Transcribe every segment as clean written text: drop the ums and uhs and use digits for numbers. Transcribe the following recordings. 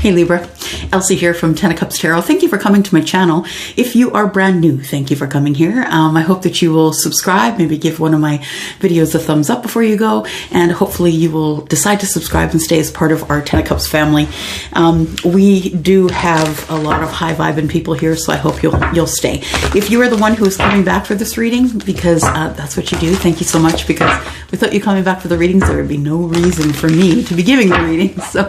Hey Libra, Elsie here from Ten of Cups Tarot. Thank you for coming to my channel. If you are brand new, thank you for coming here. I hope that you will subscribe, maybe give one of my videos a thumbs up before you go, and hopefully you will decide to subscribe and stay as part of our Ten of Cups family. We do have a lot of high vibing people here, so I hope you'll stay. If you are the one who is coming back for this reading, because that's what you do, thank you so much, because without you coming back for the readings, there would be no reason for me to be giving the readings. So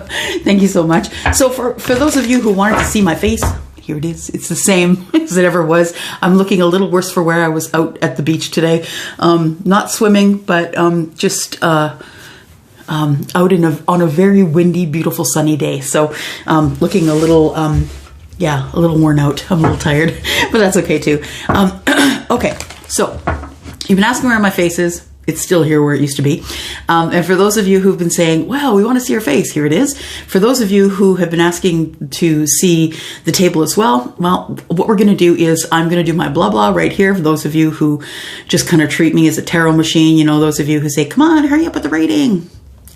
thank you so much. So for those of you who wanted to see my face, here it is. It's the same as it ever was. I'm looking a little worse for wear. I was out at the beach today, not swimming, but just out on a very windy, beautiful, sunny day. So looking a little, yeah, a little worn out. I'm a little tired, but that's okay too. Okay, so you've been asking where my face is. It's still here where it used to be. And for those of you who've been saying, well, we want to see your face, here it is. For those of you who have been asking to see the table as well, well, what we're going to do is I'm going to do my blah, blah right here. For those of you who just kind of treat me as a tarot machine, you know, those of you who say, come on, hurry up with the reading.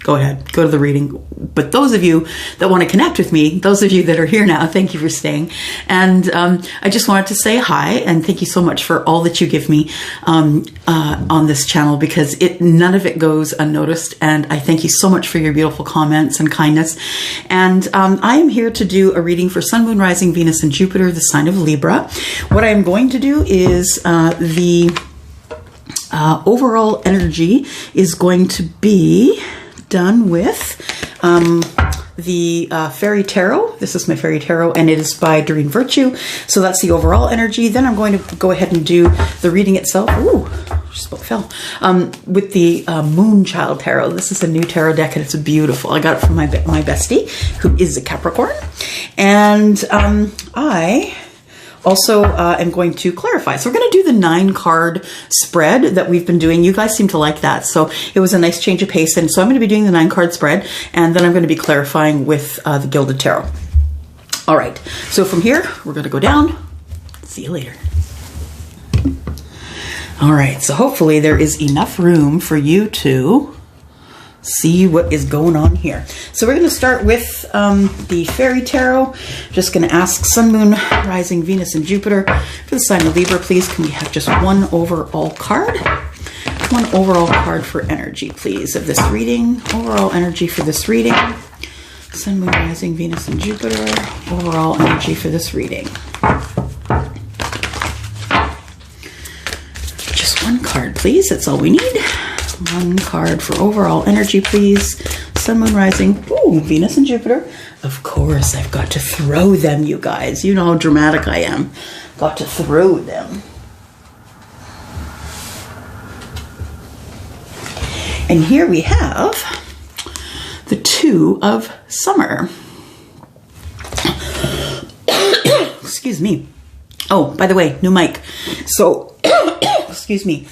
Go ahead, go to the reading. But those of you that want to connect with me, those of you that are here now, thank you for staying. And I just wanted to say hi and thank you so much for all that you give me on this channel, because none of it goes unnoticed. And I thank you so much for your beautiful comments and kindness. And I am here to do a reading for Sun, Moon, Rising, Venus, and Jupiter, the sign of Libra. What I'm going to do is the overall energy is going to be done with the Fairy Tarot. This is my Fairy Tarot, and it is by Doreen Virtue. So that's the overall energy. Then I'm going to go ahead and do the reading itself. Ooh, just about fell. With the Moonchild Tarot. This is a new tarot deck, and it's beautiful. I got it from my bestie, who is a Capricorn. And I also am going to clarify. So we're going to do the 9-card spread that we've been doing. You guys seem to like that. So it was a nice change of pace. And so I'm going to be doing the 9-card spread. And then I'm going to be clarifying with the Gilded Tarot. All right. So from here, we're going to go down. See you later. All right. So hopefully there is enough room for you to see what is going on here. So we're going to start with the Fairy Tarot. Just going to ask Sun, Moon, Rising, Venus, and Jupiter for the sign of Libra. Please, can we have just one overall card? One overall card for energy, please, of this reading. Overall energy for this reading. Sun, Moon, Rising, Venus, and Jupiter. Overall energy for this reading. Just one card, please. That's all we need. One card for overall energy, please. Sun, Moon, Rising, ooh, Venus and Jupiter. Of course, I've got to throw them, you guys. You know how dramatic I am. Got to throw them. And here we have the Two of Summer. Excuse me. Oh, by the way, new mic. So, excuse me.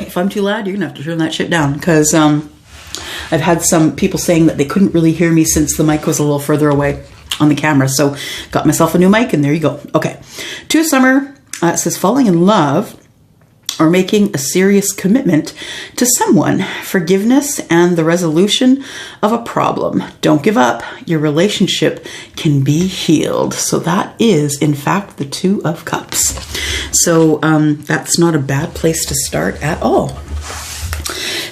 If I'm too loud, you're gonna have to turn that shit down, because I've had some people saying that they couldn't really hear me since the mic was a little further away on the camera. So got myself a new mic, and there you go. Okay. Two of Summer says falling in love or making a serious commitment to someone, forgiveness, and the resolution of a problem. Don't give up. Your relationship can be healed. So that is, in fact, the Two of Cups. So that's not a bad place to start at all.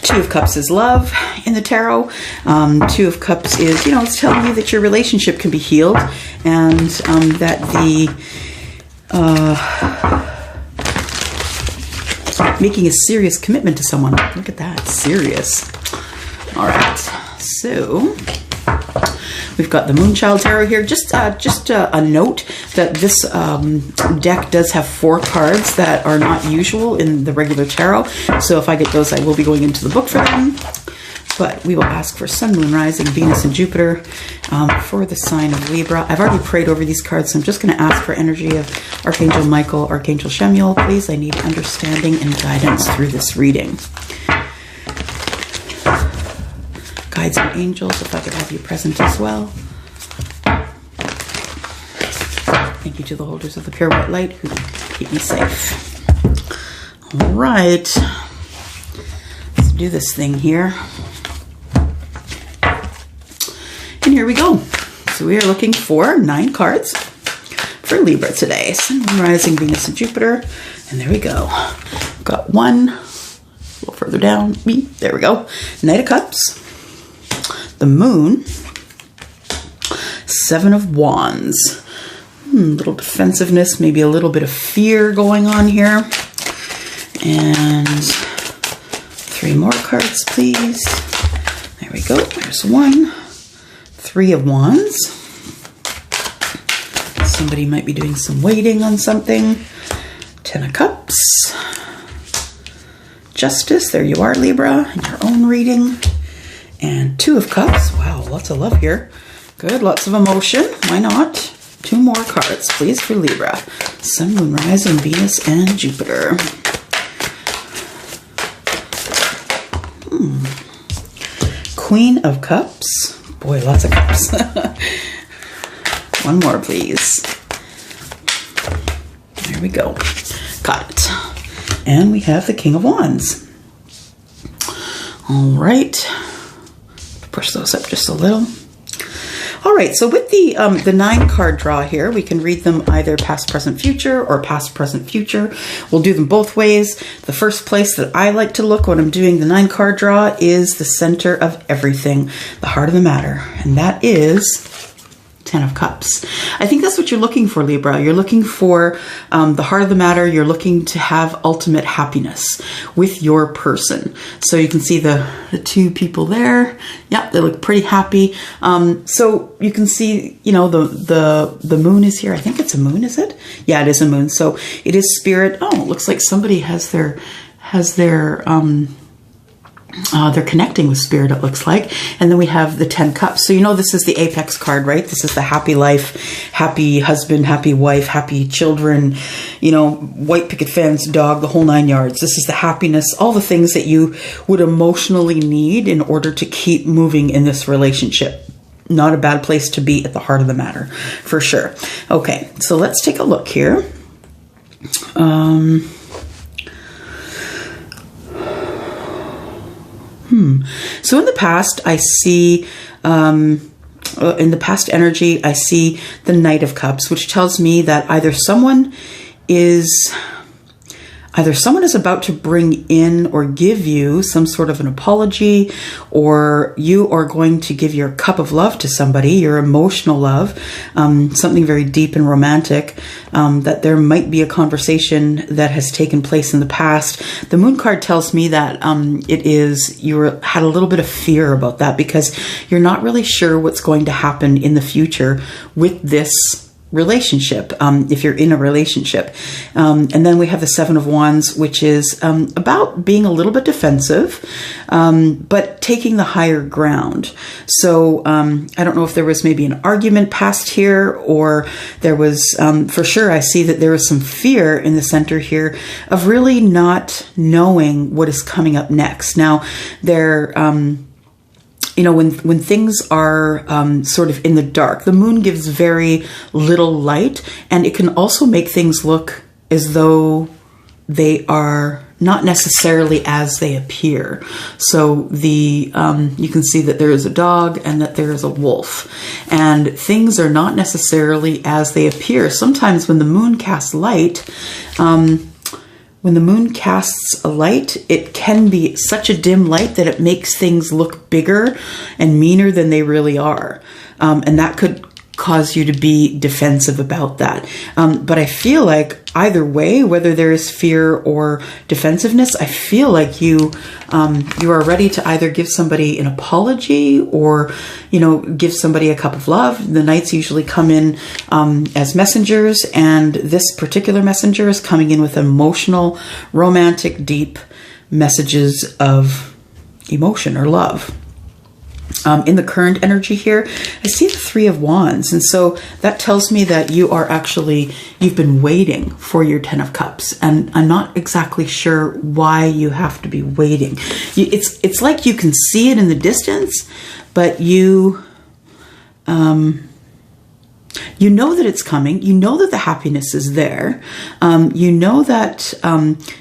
Two of Cups is love in the tarot. Two of Cups is, you know, it's telling you that your relationship can be healed, and that the making a serious commitment to someone. Look at that, serious. All right, so we've got the Moonchild Tarot here. Just a note that this deck does have 4 cards that are not usual in the regular tarot. So if I get those, I will be going into the book for them. But we will ask for Sun, Moon, Rising, Venus, and Jupiter for the sign of Libra. I've already prayed over these cards, so I'm just going to ask for energy of Archangel Michael, Archangel Shemuel. Please, I need understanding and guidance through this reading. Guides and angels, if I could have you present as well. Thank you to the holders of the pure white light who keep me safe. All right. Let's do this thing here. And here we go. So we are looking for 9 cards for Libra today. Sun, Moon, Rising, Venus, and Jupiter. And there we go. Got 1. A little further down. There we go. Knight of Cups. The Moon. 7 of Wands. Little defensiveness, maybe a little bit of fear going on here. And 3 more cards, please. There we go. There's 1. 3 of Wands. Somebody might be doing some waiting on something. 10 of Cups. Justice. There you are, Libra, in your own reading. And 2 of Cups. Wow, lots of love here. Good, lots of emotion. Why not? 2 more cards, please, for Libra. Sun, Moon, Rising, Venus, and Jupiter. Queen of Cups. Boy, lots of cups. 1 more, please. There we go. Got it. And we have the King of Wands. All right. Push those up just a little. All right, so with the 9 card draw here, we can read them either past, present, future, or past, present, future. We'll do them both ways. The first place that I like to look when I'm doing the 9 card draw is the center of everything, the heart of the matter, and that is 10 of Cups. I think that's what you're looking for, Libra. You're looking for the heart of the matter. You're looking to have ultimate happiness with your person. So you can see the 2 people there. Yeah, they look pretty happy. So you can see, you know, the moon is here. I think it's a moon, is it? Yeah, it is a moon. So it is spirit. Oh, it looks like somebody they're connecting with spirit, it looks like. And then we have the 10 cups. So you know this is the apex card, right? This is the happy life, happy husband, happy wife, happy children, you know, white picket fence, dog, the whole 9 yards. This is the happiness, all the things that you would emotionally need in order to keep moving in this relationship. Not a bad place to be at the heart of the matter, for sure. Okay, so let's take a look here. So in the past, I see, in the past energy, I see the Knight of Cups, which tells me that either someone is about to bring in or give you some sort of an apology, or you are going to give your cup of love to somebody, your emotional love, something very deep and romantic, that there might be a conversation that has taken place in the past. The Moon card tells me that you had a little bit of fear about that because you're not really sure what's going to happen in the future with this relationship, if you're in a relationship. And then we have the 7 of Wands, which is about being a little bit defensive, but taking the higher ground. So I don't know if there was maybe an argument passed here, or there was, for sure, I see that there was some fear in the center here of really not knowing what is coming up next. Now, you know, when things are sort of in the dark, the moon gives very little light, and it can also make things look as though they are not necessarily as they appear. So you can see that there is a dog and that there is a wolf, and things are not necessarily as they appear. Sometimes when the moon casts light, when the moon casts a light, it can be such a dim light that it makes things look bigger and meaner than they really are. And that could cause you to be defensive about that. But I feel like either way, whether there is fear or defensiveness, I feel like you are ready to either give somebody an apology or, you know, give somebody a cup of love. The Knights usually come in as messengers, and this particular messenger is coming in with emotional, romantic, deep messages of emotion or love. In the current energy here, I see the 3 of Wands. And so that tells me that you've been waiting for your 10 of Cups. And I'm not exactly sure why you have to be waiting. It's like you can see it in the distance, but you know that it's coming. You know that the happiness is there. You know that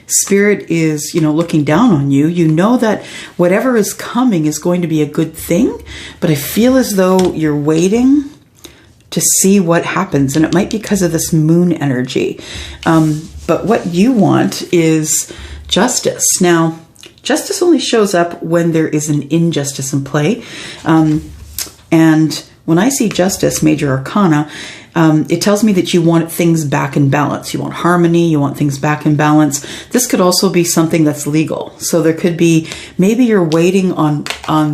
spirit is, you know, looking down on you. You know that whatever is coming is going to be a good thing. But I feel as though you're waiting to see what happens. And it might be because of this moon energy. But what you want is justice. Now, justice only shows up when there is an injustice in play. And when I see justice, major arcana, it tells me that you want things back in balance. You want harmony. You want things back in balance. This could also be something that's legal. So there could be, maybe you're waiting on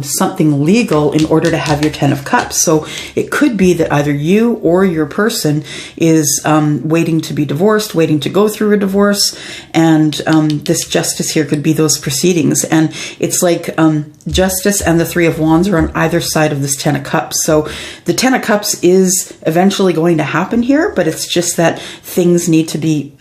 something legal in order to have your 10 of Cups. So it could be that either you or your person is waiting to be divorced, waiting to go through a divorce. And this justice here could be those proceedings. And it's like justice and the 3 of Wands are on either side of this 10 of Cups. So the 10 of Cups is eventually going to happen here, but it's just that things need to be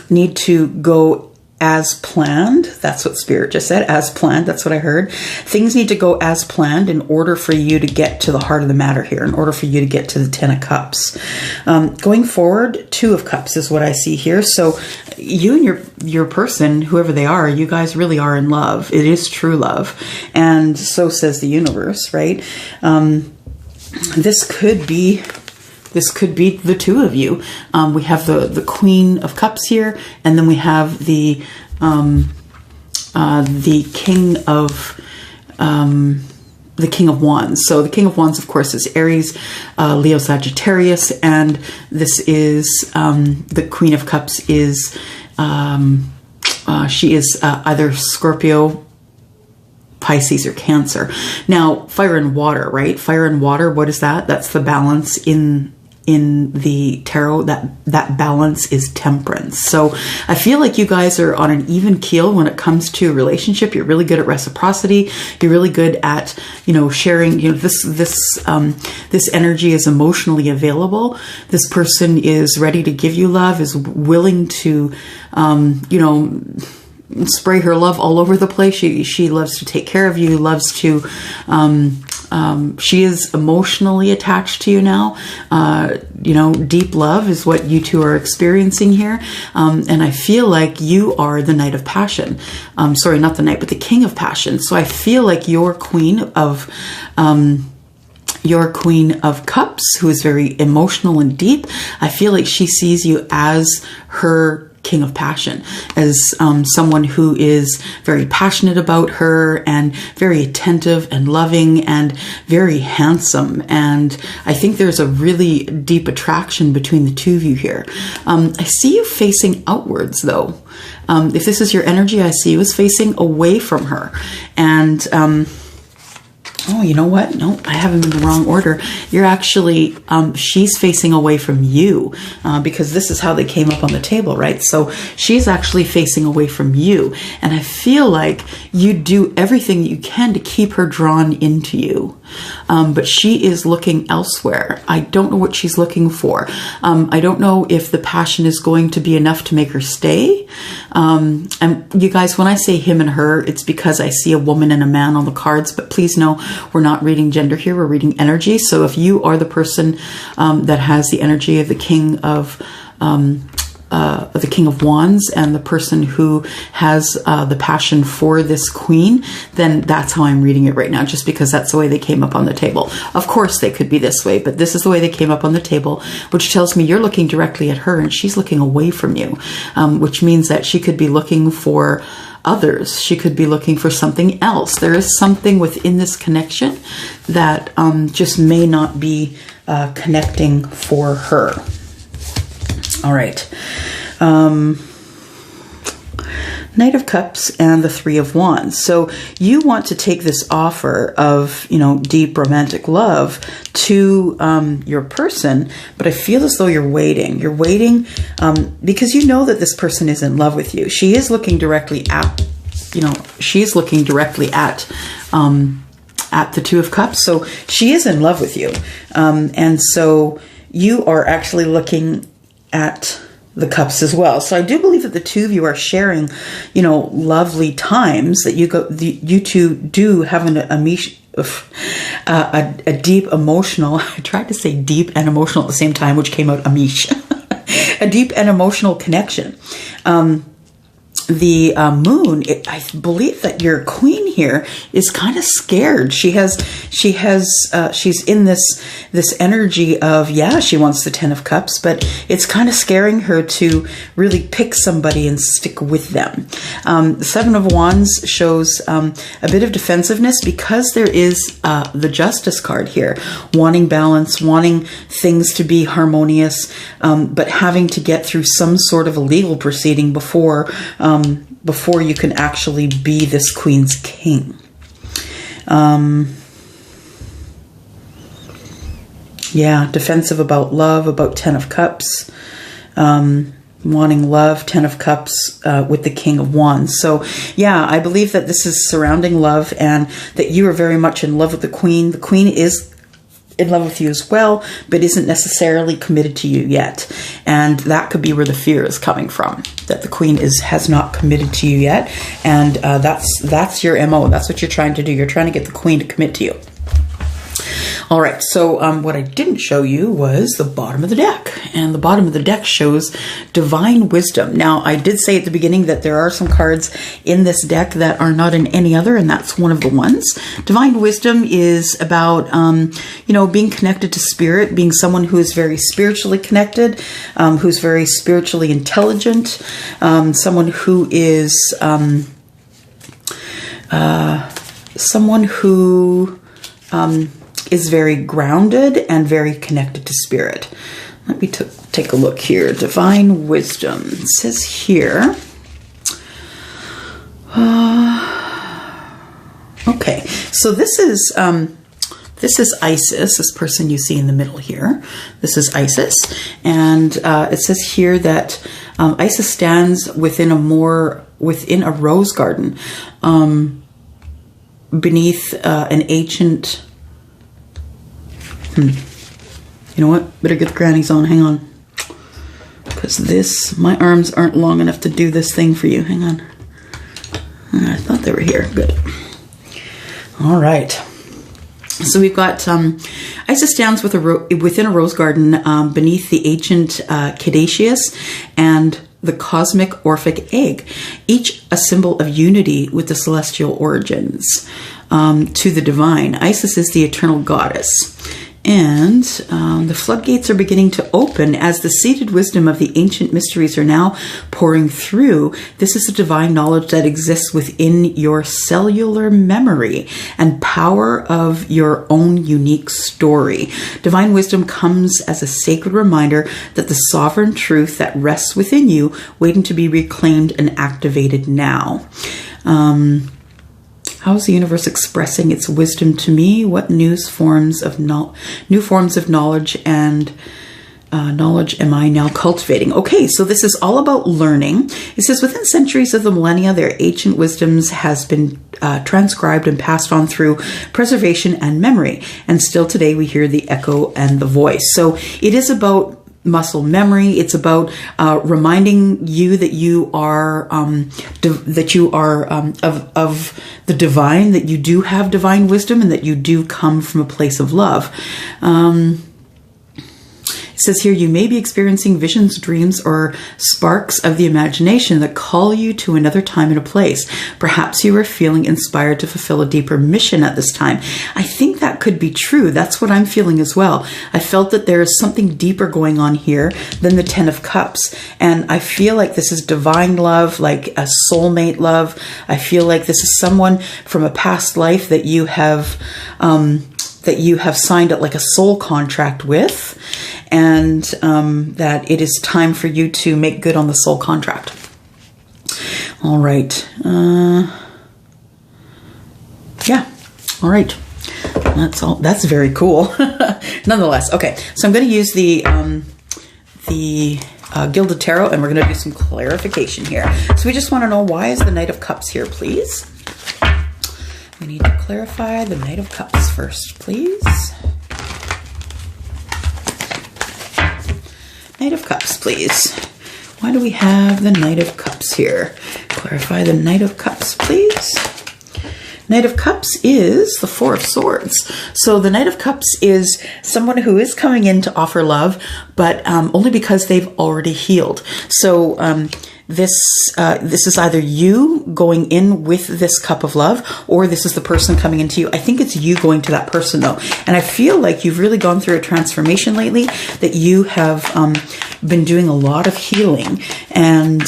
need to go as planned. That's what Spirit just said, as planned. That's what I heard. Things need to go as planned in order for you to get to the heart of the matter here, in order for you to get to the 10 of Cups. Going forward, 2 of Cups is what I see here. So you and your person, whoever they are, you guys really are in love. It is true love. And so says the universe, right? This could be the 2 of you. We have the Queen of Cups here, and then we have the King of Wands. So the King of Wands, of course, is Aries, Leo, Sagittarius, and this is the Queen of Cups is she is either Scorpio, Pisces, or Cancer. Now, fire and water, right? Fire and water, what is that? That's the balance in the tarot. That balance is temperance. So I feel like you guys are on an even keel when it comes to a relationship. You're really good at reciprocity. You're really good at, sharing, this energy is emotionally available. This person is ready to give you love, is willing to, spray her love all over the place. She loves to take care of you, loves to, she is emotionally attached to you now. Deep love is what you two are experiencing here. And I feel like you are the Knight of Passion. Sorry, not the Knight, but the King of Passion. So I feel like your Queen of Cups, who is very emotional and deep, I feel like she sees you as her King of Passion, as someone who is very passionate about her and very attentive and loving and very handsome. And I think there's a really deep attraction between the 2 of you here. I see you facing outwards though. If this is your energy, I see you as facing away from her. And oh, you know what? No, I have them in the wrong order. You're actually, she's facing away from you because this is how they came up on the table, right? So she's actually facing away from you. And I feel like you do everything that you can to keep her drawn into you. But she is looking elsewhere. I don't know what she's looking for. I don't know if the passion is going to be enough to make her stay. And you guys, when I say him and her, it's because I see a woman and a man on the cards, but please know we're not reading gender here. We're reading energy. So if you are the person that has the energy of the King of Wands and the person who has the passion for this queen, then that's how I'm reading it right now, just because that's the way they came up on the table. Of course, they could be this way, but this is the way they came up on the table, which tells me you're looking directly at her and she's looking away from you, which means that she could be looking for others. She could be looking for something else. There is something within this connection that just may not be connecting for her. All right. Knight of Cups and the 3 of Wands. So you want to take this offer of, deep romantic love to your person, but I feel as though you're waiting. You're waiting because you know that this person is in love with you. She is looking directly at, she's looking directly at the 2 of Cups. So she is in love with you. And so you are actually looking at the cups as well. So I do believe that the 2 of you are sharing, lovely times, that you two do have a deep emotional, I tried to say deep and emotional at the same time, which came out amish, a deep and emotional connection. moon, I believe that your queen here is kind of scared. She's in this energy of, yeah, she wants the 10 of Cups, but it's kind of scaring her to really pick somebody and stick with them. The 7 of Wands shows a bit of defensiveness because there is the Justice card here, wanting balance, wanting things to be harmonious, but having to get through some sort of a legal proceeding before you can actually be this queen's king. Yeah, defensive about love, about 10 of Cups, wanting love, 10 of Cups with the King of Wands. So yeah, I believe that this is surrounding love and that you are very much in love with the Queen. The Queen is in love with you as well, but isn't necessarily committed to you yet. And that could be where the fear is coming from, that the Queen has not committed to you yet. And that's your MO. That's what you're trying to do. You're trying to get the Queen to commit to you. All right, so what I didn't show you was the bottom of the deck. And the bottom of the deck shows Divine Wisdom. Now, I did say at the beginning that there are some cards in this deck that are not in any other, and that's one of the ones. Divine Wisdom is about, being connected to spirit, being someone who is very spiritually connected, who's very spiritually intelligent, someone who is is very grounded and very connected to spirit. Let me take a look here. Divine Wisdom. It says here. Okay, so this is Isis, this person you see in the middle here. This is Isis, and it says here that Isis stands within a rose garden, beneath an ancient. You know what? Better get the grannies on. Hang on. Because my arms aren't long enough to do this thing for you. Hang on. I thought they were here. Good. All right. So we've got Isis stands within a rose garden beneath the ancient Caduceus and the cosmic Orphic egg, each a symbol of unity with the celestial origins to the divine. Isis is the eternal goddess. And the floodgates are beginning to open as the seated wisdom of the ancient mysteries are now pouring through. This is a divine knowledge that exists within your cellular memory and power of your own unique story. Divine wisdom comes as a sacred reminder that the sovereign truth that rests within you, waiting to be reclaimed and activated now. How is the universe expressing its wisdom to me? What new forms of knowledge and knowledge am I now cultivating? Okay, so this is all about learning. It says within centuries of the millennia, their ancient wisdoms has been transcribed and passed on through preservation and memory. And still today we hear the echo and the voice. So it is about muscle memory. It's about reminding you that you are of the divine, that you do have divine wisdom, and that you do come from a place of love. It says here, you may be experiencing visions, dreams, or sparks of the imagination that call you to another time and a place. Perhaps you are feeling inspired to fulfill a deeper mission at this time. I think that could be true. That's what I'm feeling as well. I felt that there is something deeper going on here than the 10 of Cups. And I feel like this is divine love, like a soulmate love. I feel like this is someone from a past life that you have signed like a soul contract with, and that it is time for you to make good on the soul contract. All right. Yeah. All right. That's all. That's very cool. Nonetheless. Okay. So I'm going to use the Gilded Tarot, and we're going to do some clarification here. So we just want to know, why is the Knight of Cups here, please? We need to clarify the Knight of Cups first, please. Knight of Cups, please. Why do we have the Knight of Cups here? Clarify the Knight of Cups, please. Knight of Cups is the Four of Swords. So the Knight of Cups is someone who is coming in to offer love, but only because they've already healed. So this is either you going in with this cup of love, or this is the person coming into you. I think it's you going to that person though. And I feel like you've really gone through a transformation lately, that you have been doing a lot of healing, and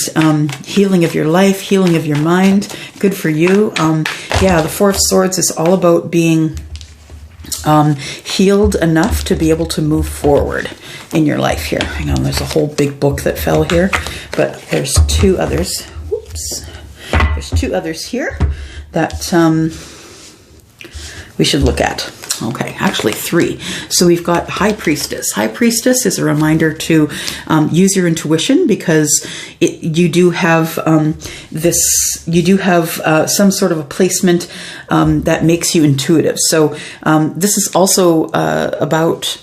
healing of your life, healing of your mind. Good for you. Yeah, the Four of Swords is all about being healed enough to be able to move forward in your life here. Hang on, there's a whole big book that fell here, but there's two others. Whoops. There's two others here that we should look at. Okay, actually three. So we've got High Priestess. High Priestess is a reminder to use your intuition, because you do have some sort of a placement that makes you intuitive. So this is also about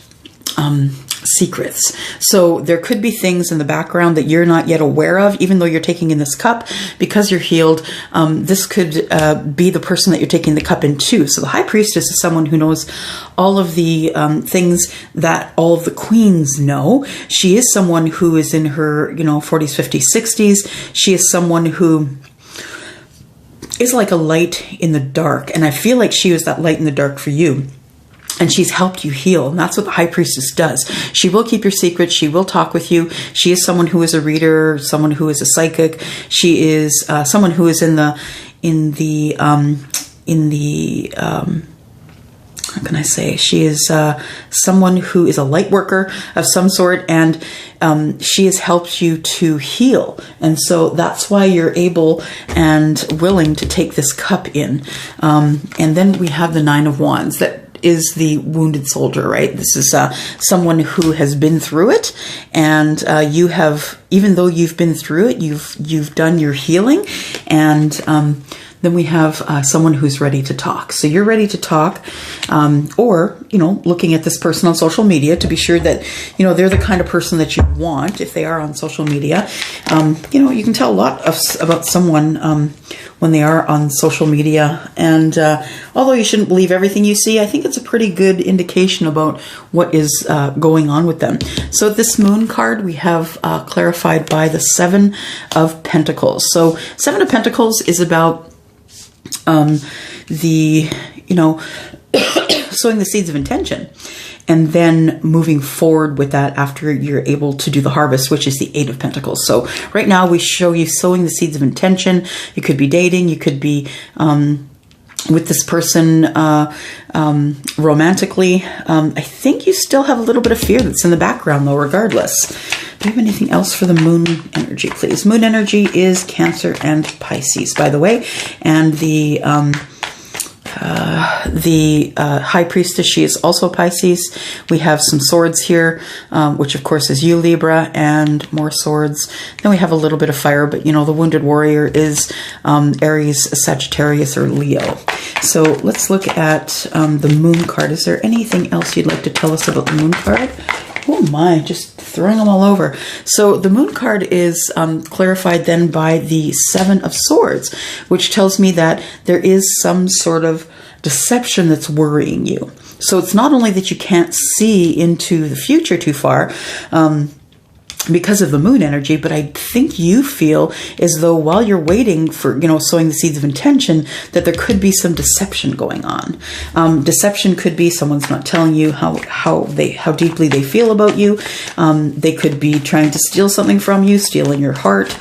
secrets. So there could be things in the background that you're not yet aware of, even though you're taking in this cup. Because you're healed, this could be the person that you're taking the cup into. So the High Priestess is someone who knows all of the things that all of the queens know. She is someone who is in her, 40s, 50s, 60s. She is someone who is like a light in the dark. And I feel like she was that light in the dark for you. And she's helped you heal. And that's what the High Priestess does. She will keep your secrets. She will talk with you. She is someone who is a reader, someone who is a psychic. She is someone who is how can I say? She is someone who is a light worker of some sort, and she has helped you to heal. And so that's why you're able and willing to take this cup in. And then we have the Nine of Wands. That is the wounded soldier, right? This is someone who has been through it, and you have, even though you've been through it, you've done your healing. And then we have someone who's ready to talk. So you're ready to talk, or, looking at this person on social media to be sure that, they're the kind of person that you want if they are on social media. You can tell a lot about someone when they are on social media. And although you shouldn't believe everything you see, I think it's a pretty good indication about what is going on with them. So this Moon card we have clarified by the Seven of Pentacles. So Seven of Pentacles is about sowing the seeds of intention, and then moving forward with that after you're able to do the harvest, which is the Eight of Pentacles. So right now we show you sowing the seeds of intention. You could be dating, you could be with this person romantically. I think you still have a little bit of fear that's in the background though, regardless. Do you have anything else for the Moon energy, please? Moon energy is Cancer and Pisces, by the way. And the High Priestess, she is also Pisces. We have some swords here, which of course is you, Libra, and more swords. Then we have a little bit of fire, but the Wounded Warrior is Aries, Sagittarius, or Leo. So let's look at the Moon card. Is there anything else you'd like to tell us about the Moon card? Oh my, just throwing them all over. So the Moon card is clarified then by the Seven of Swords, which tells me that there is some sort of deception that's worrying you. So it's not only that you can't see into the future too far, because of the Moon energy, but I think you feel as though while you're waiting for, sowing the seeds of intention, that there could be some deception going on. Deception could be someone's not telling you how deeply they feel about you. They could be trying to steal something from you, stealing your heart,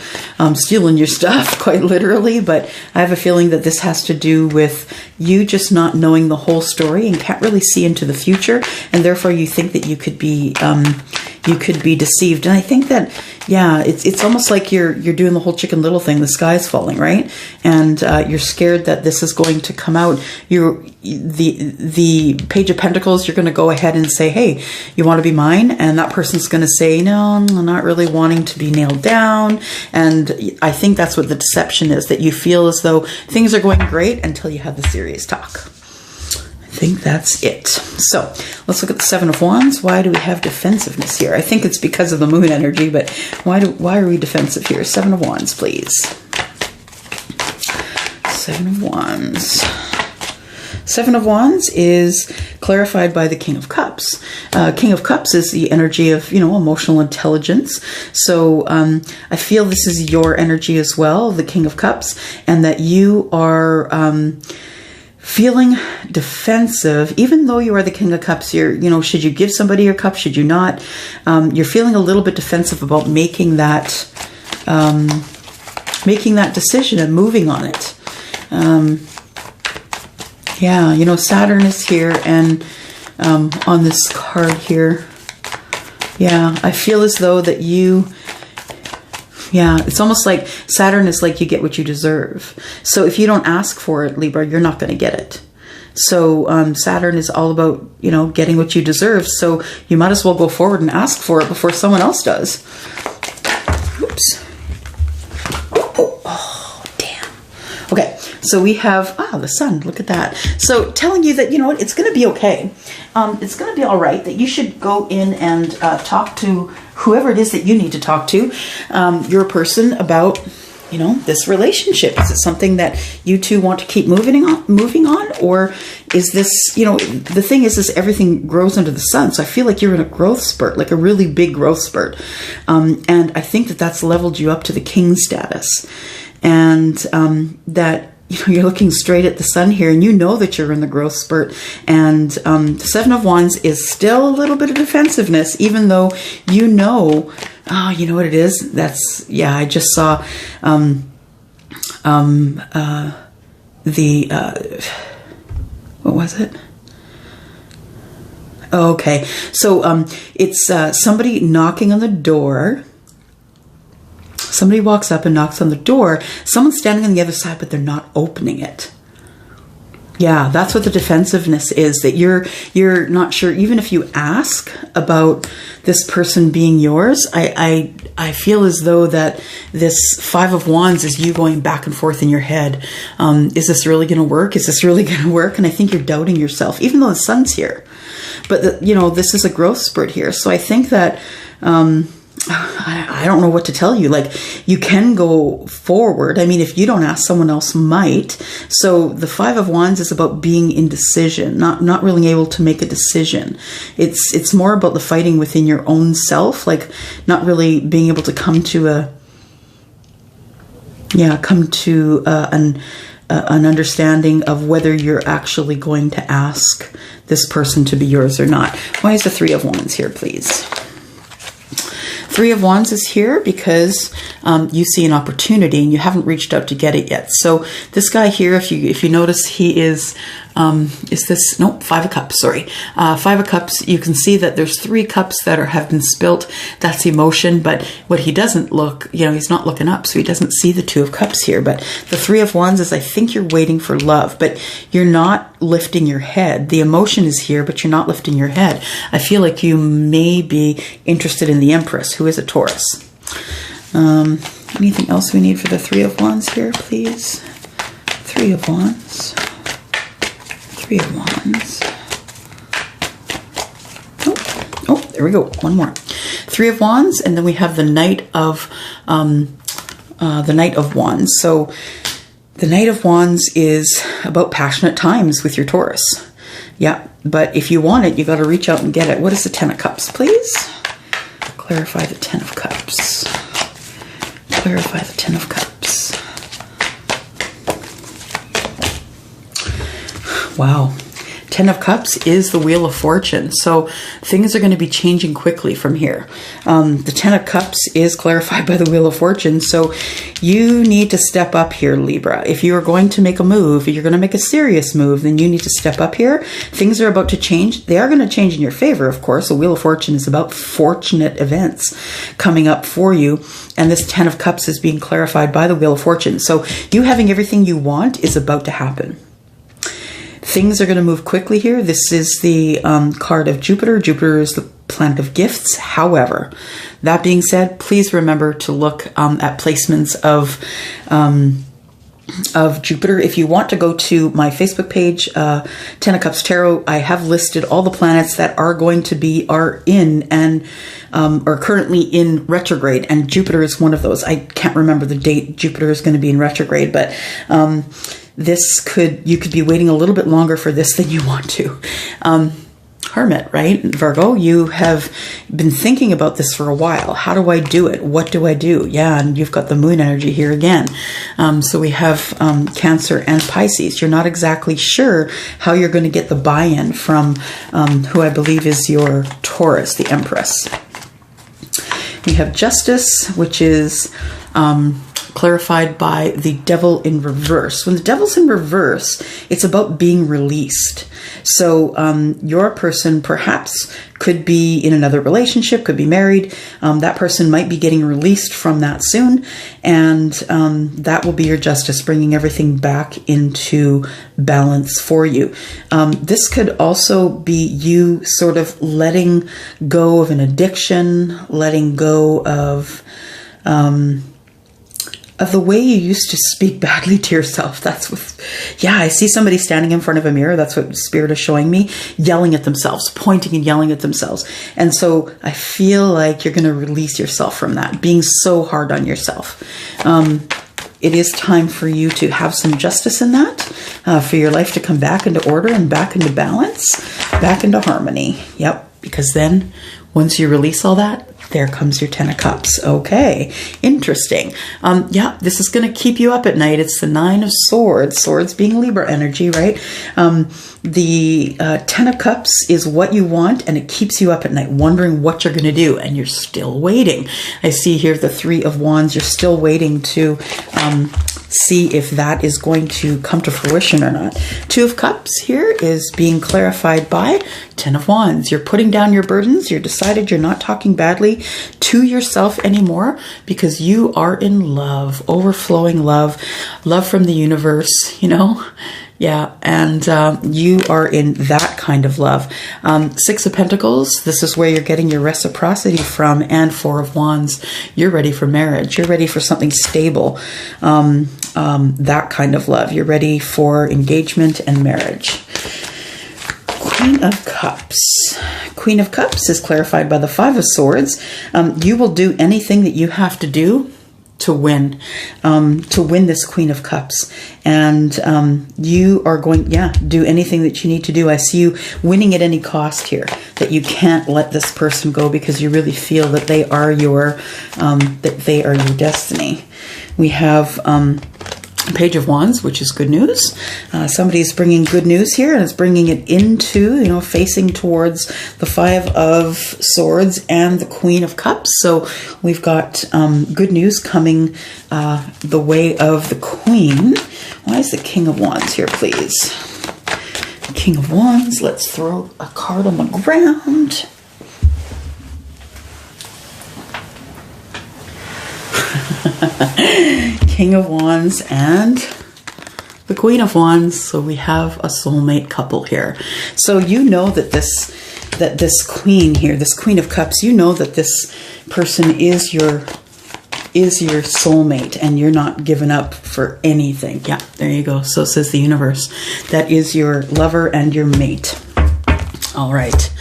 stealing your stuff, quite literally. But I have a feeling that this has to do with you just not knowing the whole story and can't really see into the future, and therefore you think that you could be deceived. And I think that, yeah, it's almost like you're doing the whole Chicken Little thing. The sky's falling, right? And you're scared that this is going to come out. The Page of Pentacles, you're going to go ahead and say, hey, you want to be mine? And that person's going to say, no, I'm not really wanting to be nailed down. And I think that's what the deception is, that you feel as though things are going great until you have the serious talk. I think that's it. So let's look at the Seven of Wands. Why do we have defensiveness here? I think it's because of the Moon energy, but why are we defensive here? Seven of Wands, please. Seven of Wands. Seven of Wands is clarified by the King of Cups. King of Cups is the energy of, emotional intelligence. So I feel this is your energy as well, the King of Cups, and that you are feeling defensive, even though you are the King of Cups. You're, should you give somebody your cup? Should you not? You're feeling a little bit defensive about making that decision and moving on it. Yeah, Saturn is here, and on this card here, yeah, I feel as though that it's almost like Saturn is like you get what you deserve. So if you don't ask for it, Libra, you're not going to get it. So Saturn is all about, getting what you deserve. So you might as well go forward and ask for it before someone else does. Oops. Oh, damn. Okay, so we have, the sun, look at that. So telling you that, it's going to be okay. It's going to be all right, that you should go in and talk to whoever it is that you need to talk to, your person, about, this relationship. Is it something that you two want to keep moving on? Or is this, the thing is everything grows under the sun. So I feel like you're in a growth spurt, like a really big growth spurt. And I think that that's leveled you up to the king status. And that, you're looking straight at the sun here, and you know that you're in the growth spurt. And the Seven of Wands is still a little bit of defensiveness, even though you know what it is? I just saw what was it? Oh, okay. So it's somebody knocking on the door. Somebody walks up and knocks on the door. Someone's standing on the other side, but they're not opening it. Yeah, that's what the defensive-ness is, that you're not sure. Even if you ask about this person being yours, I feel as though that this Five of Wands is you going back and forth in your head. Is this really going to work? Is this really going to work? And I think you're doubting yourself, even though the sun's here. But, this is a growth spurt here. So I think that... I don't know what to tell you. Like, you can go forward. I mean, if you don't ask, someone else might. So the Five of Wands is about being indecision, not really able to make a decision. It's more about the fighting within your own self, like not really being able to come to an understanding of whether you're actually going to ask this person to be yours or not. Why is the Three of Wands here, please? Three of Wands is here because you see an opportunity and you haven't reached out to get it yet. So this guy here, if you notice, he is this, no, Five of Cups, sorry. Five of Cups, you can see that there's 3 cups that have been spilt. That's emotion, but what he doesn't look, he's not looking up, so he doesn't see the Two of Cups here. But the Three of Wands is, I think you're waiting for love, but you're not lifting your head. The emotion is here, but you're not lifting your head. I feel like you may be interested in the Empress, who is a Taurus. Anything else we need for the Three of Wands here, please? Three of Wands. Three of Wands. Oh, there we go. One more. Three of Wands, and then we have the Knight of Wands. So the Knight of Wands is about passionate times with your Taurus. Yeah, but if you want it, you got to reach out and get it. What is the Ten of Cups, please? Clarify the Ten of Cups. Clarify the Ten of Cups. Wow. Ten of Cups is the Wheel of Fortune. So things are going to be changing quickly from here. The Ten of Cups is clarified by the Wheel of Fortune. So you need to step up here, Libra. If you are going to make a move, if you're going to make a serious move, then you need to step up here. Things are about to change. They are going to change in your favor, of course. The Wheel of Fortune is about fortunate events coming up for you. And this Ten of Cups is being clarified by the Wheel of Fortune. So you having everything you want is about to happen. Things are going to move quickly here. This is the card of Jupiter. Jupiter is the planet of gifts. However, that being said, please remember to look at placements of Jupiter. If you want to go to my Facebook page, Ten of Cups Tarot, I have listed all the planets that are going to be, are currently in retrograde, and Jupiter is one of those. I can't remember the date Jupiter is going to be in retrograde, but you could be waiting a little bit longer for this than you want to. Hermit, right? Virgo, you have been thinking about this for a while. How do I do it? What do I do? Yeah, and you've got the moon energy here again. So we have Cancer and Pisces. You're not exactly sure how you're going to get the buy-in from who I believe is your Taurus, the Empress. We have Justice, which is clarified by the Devil in reverse. When the Devil's in reverse, it's about being released. So your person perhaps could be in another relationship, could be married. That person might be getting released from that soon. And that will be your Justice, bringing everything back into balance for you. This could also be you sort of letting go of an addiction, letting go of the way you used to speak badly to yourself. That's what, yeah, I see somebody standing in front of a mirror. That's what Spirit is showing me, yelling at themselves, pointing and yelling at themselves. And so I feel like you're going to release yourself from that, being so hard on yourself. It is time for you to have some justice in that, for your life to come back into order and back into balance, back into harmony. Yep, because then once you release all that, there comes your 10 of Cups. Okay, interesting. Yeah, this is going to keep you up at night. It's the 9 of Swords, swords being Libra energy, right? The 10 of Cups is what you want, and it keeps you up at night wondering what you're going to do, and you're still waiting. I see here the 3 of Wands. You're still waiting to see if that is going to come to fruition or not. 2 of Cups here is being clarified by 10 of Wands. You're putting down your burdens. You're decided you're not talking badly to yourself anymore because you are in love, overflowing love, love from the universe, you know? Yeah, and you are in that kind of love. 6 of Pentacles, this is where you're getting your reciprocity from, and 4 of Wands. You're ready for marriage. You're ready for something stable, that kind of love. You're ready for engagement and marriage. Queen of Cups. Queen of Cups is clarified by the 5 of Swords. You will do anything that you have to do to win this Queen of Cups. And you are going, do anything that you need to do. I see you winning at any cost here, that you can't let this person go because you really feel that they are your destiny. We have Page of Wands, which is good news. Somebody's bringing good news here, and it's bringing it into, facing towards the 5 of Swords and the Queen of Cups. So we've got good news coming the way of the Queen. Why is the King of Wands here, please? King of Wands, let's throw a card on the ground. King of Wands and the Queen of Wands. So we have a soulmate couple here. So you know that this Queen here, this Queen of Cups, you know that this person is your soulmate, and you're not giving up for anything. Yeah, there you go. So says the universe. That is your lover and your mate. All right.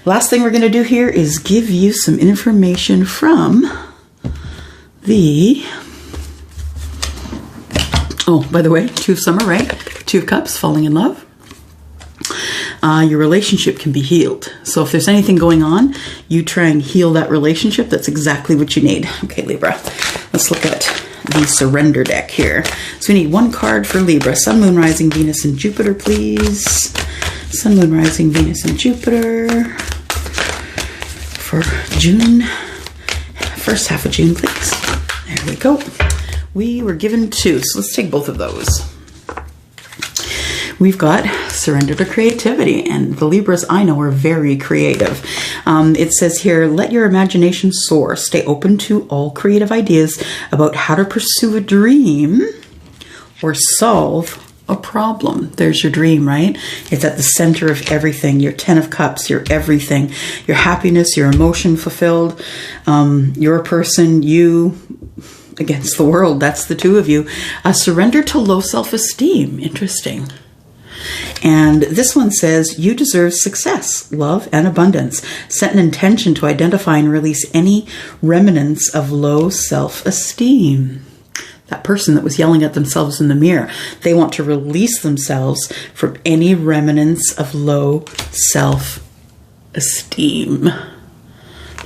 Last thing we're going to do here is give you some information from the... Oh, by the way, 2 of Summer, right? 2 of Cups, falling in love. Your relationship can be healed. So if there's anything going on, you try and heal that relationship. That's exactly what you need. Okay, Libra. Let's look at the surrender deck here. So we need 1 card for Libra. Sun, Moon, Rising, Venus, and Jupiter, please. Sun, Moon, Rising, Venus, and Jupiter for June. First half of June, please. There we go. We were given 2, so let's take both of those. We've got surrender to creativity, and the Libras I know are very creative. It says here, let your imagination soar. Stay open to all creative ideas about how to pursue a dream or solve a problem. There's your dream, right? It's at the center of everything. Your 10 of Cups, your everything, your happiness, your emotion fulfilled, your person, you against the world. That's the 2 of you. Surrender to low self-esteem. Interesting. And this one says, you deserve success, love, and abundance. Set an intention to identify and release any remnants of low self-esteem. That person that was yelling at themselves in the mirror. They want to release themselves from any remnants of low self-esteem.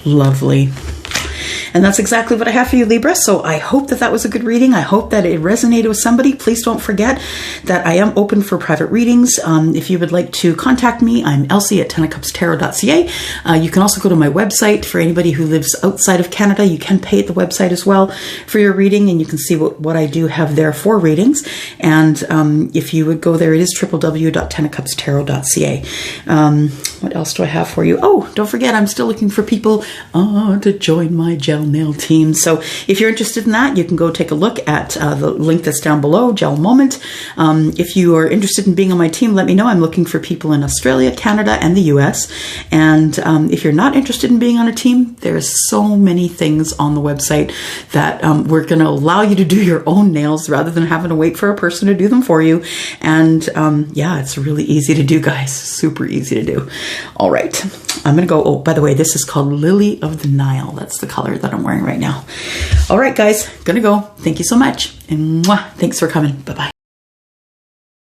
Lovely. And that's exactly what I have for you, Libra. So I hope that that was a good reading. I hope that it resonated with somebody. Please don't forget that I am open for private readings. If you would like to contact me, I'm Elsie at tenofcupstarot.ca. You can also go to my website. For anybody who lives outside of Canada, you can pay at the website as well for your reading, and you can see what I do have there for readings. And if you would go there, it is www.tenofcupstarot.ca. What else do I have for you? Oh, don't forget, I'm still looking for people to join my gel nail team. So if you're interested in that, you can go take a look at the link that's down below, Gel Moment. If you are interested in being on my team, let me know. I'm looking for people in Australia, Canada, and the US. And if you're not interested in being on a team, there's so many things on the website that we're going to allow you to do your own nails rather than having to wait for a person to do them for you. And yeah, it's really easy to do, guys. Super easy to do. All right. I'm going to go. Oh, by the way, this is called Lily of the Nile. That's the color that I'm wearing right now. All right, guys, gonna go. Thank you so much. And mwah, thanks for coming. Bye-bye.